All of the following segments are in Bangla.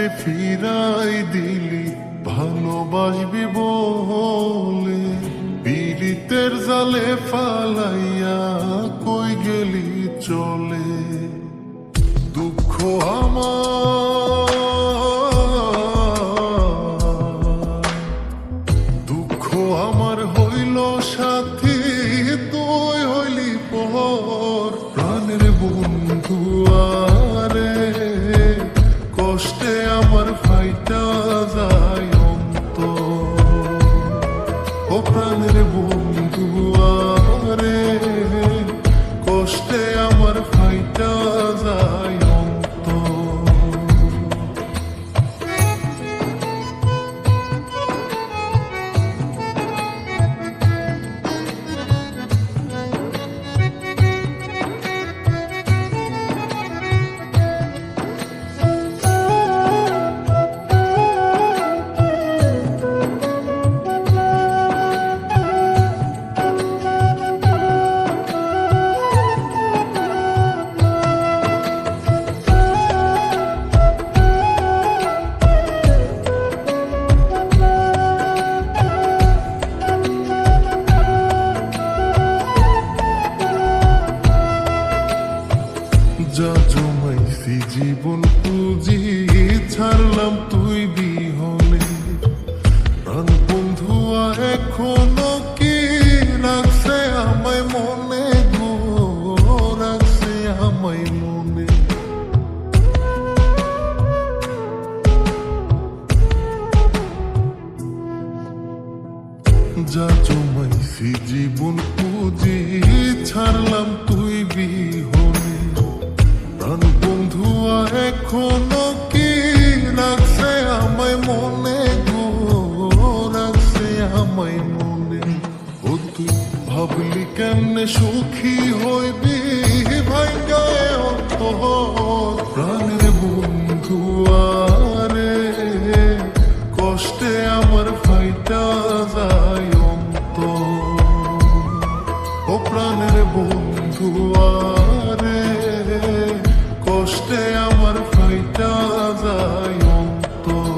আমারে ফিরাই দিলি ভালোবাসবি বলে, পীড়িতের জালে ফালাইয়া কই গেলি চলে। দুঃখ আমার হইল সাথী, তুই হইলি পর। প্রাণের বন্ধু আরে, কষ্টে আমার ফাইটা যায় অন্তর। ও প্রাণের বন্ধু আরে, কষ্টে আমার ফাইটা যায় অন্তর। যা জমাইছি জীবন পুঁজি ছাড়লাম তুই বিহনে। প্রাণ বন্ধুয়া এখনো কি রাখছে আমায় মনে গো, রাখছে আমায় মনে। যা জমাইছি জীবন পুঁজি ছাড়লাম তুই বিহনে। প্রাণ বন্ধুয়া এখনো কি রাখছে আমায় মনে গো, রাখছে আমায় মনে। ও তুই ভাবলি কেমনে সুখী হইবি ভাঙ্গায় অন্তর। প্রাণের বন্ধু আরে, কষ্টে আমার ফাইটা যায় অন্তর। ও প্রাণের বন্ধু আরে, কষ্টে আমার ফাইটা যায় অন্তর।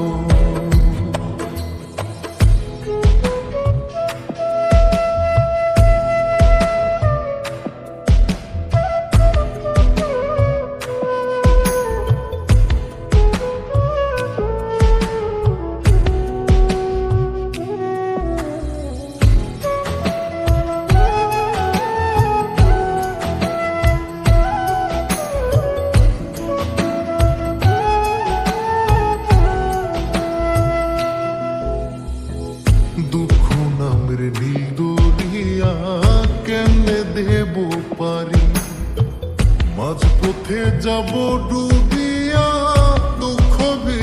দুঃখ নামের নীল দরিয়া কেমনে দেব পারি, মাঝ পথে যাব ডুবি